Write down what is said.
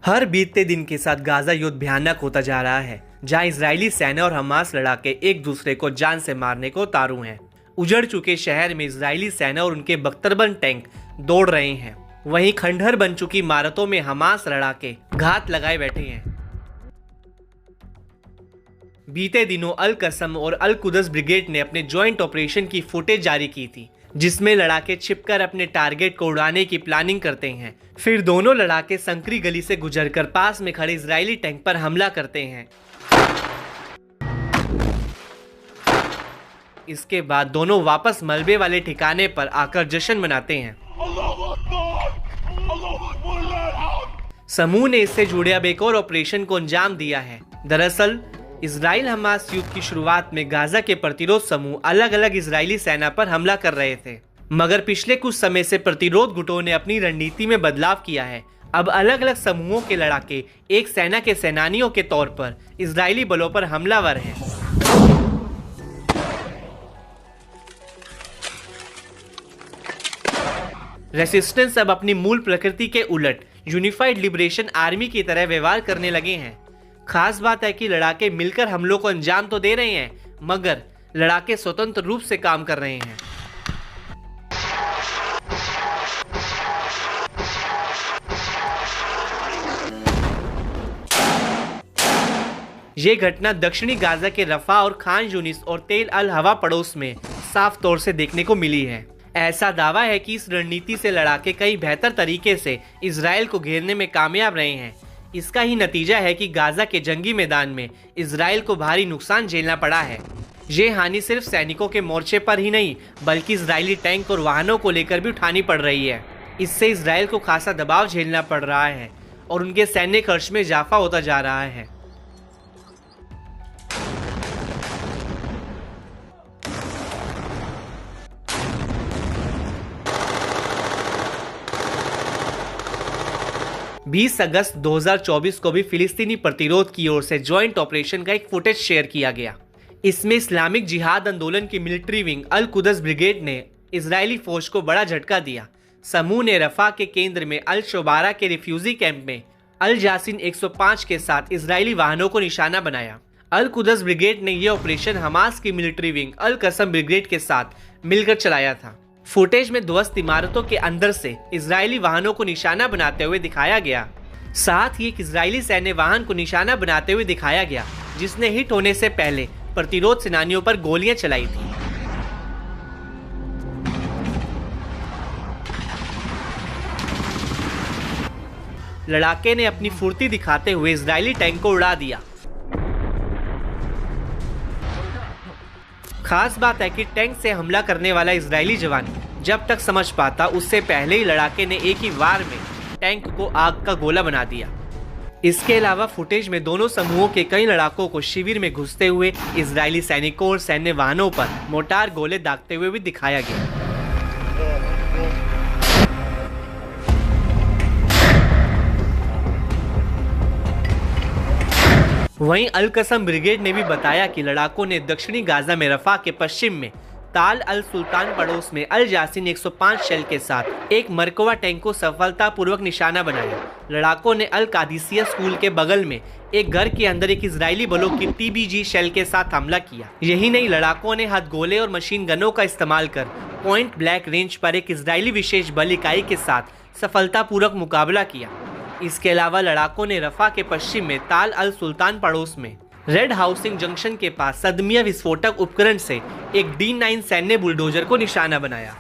हर बीतते दिन के साथ गाजा युद्ध भयानक होता जा रहा है, जहां इजरायली सेना और हमास लड़ाके एक दूसरे को जान से मारने को उतारू हैं। उजड़ चुके शहर में इजरायली सेना और उनके बख्तरबंद टैंक दौड़ रहे हैं। वहीं खंडहर बन चुकी इमारतों में हमास लड़ाके घात लगाए बैठे हैं। बीते दिनों अल कसम और अल कुदस ब्रिगेड ने अपने ज्वाइंट ऑपरेशन की फुटेज जारी की थी, जिसमें लड़ाके छिपकर अपने टारगेट को उड़ाने की प्लानिंग करते हैं। फिर दोनों लड़ाके संकरी गली से गुजरकर पास में खड़े इजरायली टैंक पर हमला करते हैं। इसके बाद दोनों वापस मलबे वाले ठिकाने पर आकर जश्न मनाते हैं। समूह ने इससे जुड़े अब एक और ऑपरेशन को अंजाम दिया है। दरअसल इजराइल हमास युद्ध की शुरुआत में गाजा के प्रतिरोध समूह अलग अलग इजरायली सेना पर हमला कर रहे थे, मगर पिछले कुछ समय से प्रतिरोध गुटों ने अपनी रणनीति में बदलाव किया है। अब अलग अलग समूहों के लड़ाके एक सेना के सेनानियों के तौर पर इजरायली बलों पर हमलावर हैं। रेसिस्टेंस अब अपनी मूल प्रकृति के उलट यूनिफाइड लिबरेशन आर्मी की तरह व्यवहार करने लगे हैं। खास बात है कि लड़ाके मिलकर हमलों को अंजाम तो दे रहे हैं, मगर लड़ाके स्वतंत्र रूप से काम कर रहे हैं। ये घटना दक्षिणी गाजा के रफा और खान यूनिस और तेल अल हवा पड़ोस में साफ तौर से देखने को मिली है। ऐसा दावा है कि इस रणनीति से लड़ाके कई बेहतर तरीके से इजराइल को घेरने में कामयाब रहे हैं। इसका ही नतीजा है कि गाजा के जंगी मैदान में इजराइल को भारी नुकसान झेलना पड़ा है। ये हानि सिर्फ सैनिकों के मोर्चे पर ही नहीं, बल्कि इजरायली टैंक और वाहनों को लेकर भी उठानी पड़ रही है। इससे इजराइल को खासा दबाव झेलना पड़ रहा है और उनके सैन्य खर्च में इजाफा होता जा रहा है। बीस अगस्त 2024 को भी फिलिस्तीनी प्रतिरोध की ओर से ज्वाइंट ऑपरेशन का एक फुटेज शेयर किया गया। इसमें इस्लामिक जिहाद आंदोलन की मिलिट्री विंग अल कुदस ब्रिगेड ने इजरायली फौज को बड़ा झटका दिया। समूह ने रफा के केंद्र में अल शोबारा के रिफ्यूजी कैंप में अल जासिन 105 के साथ इजरायली वाहनों को निशाना बनाया। अल कुदस ब्रिगेड ने यह ऑपरेशन हमास की मिलिट्री विंग अल कसम ब्रिगेड के साथ मिलकर चलाया था। फुटेज में ध्वस्त इमारतों के अंदर से इजरायली वाहनों को निशाना बनाते हुए दिखाया गया। साथ ही एक इजरायली सैन्य वाहन को निशाना बनाते हुए दिखाया गया, जिसने हिट होने से पहले प्रतिरोध सेनानियों पर गोलियां चलाई थी। लड़ाके ने अपनी फुर्ती दिखाते हुए इजरायली टैंक को उड़ा दिया। खास बात है कि टैंक से हमला करने वाला इजरायली जवान जब तक समझ पाता, उससे पहले ही लड़ाके ने एक ही वार में टैंक को आग का गोला बना दिया। इसके अलावा फुटेज में दोनों समूहों के कई लड़ाकों को शिविर में घुसते हुए इजरायली सैनिकों और सैन्य वाहनों पर मोटार गोले दागते हुए भी दिखाया गया। वहीं अल कसम ब्रिगेड ने भी बताया कि लड़ाकों ने दक्षिणी गाजा में रफा के पश्चिम में ताल अल सुल्तान पड़ोस में अल जासिन 105 शेल के साथ एक मरकवा टैंक को सफलतापूर्वक निशाना बनाया। लड़ाकों ने अल कादिसिया स्कूल के बगल में एक घर के अंदर एक इजरायली बलों की TBG शेल के साथ हमला किया। यही नहीं, लड़ाकों ने हथगोले और मशीन गनों का इस्तेमाल कर पॉइंट ब्लैंक रेंज पर एक इजरायली विशेष बल इकाई के साथ सफलतापूर्वक मुकाबला किया। इसके अलावा लड़ाकों ने रफा के पश्चिम में ताल अल सुल्तान पड़ोस में रेड हाउसिंग जंक्शन के पास सदमिया विस्फोटक उपकरण से एक D9 सैन्य बुलडोजर को निशाना बनाया।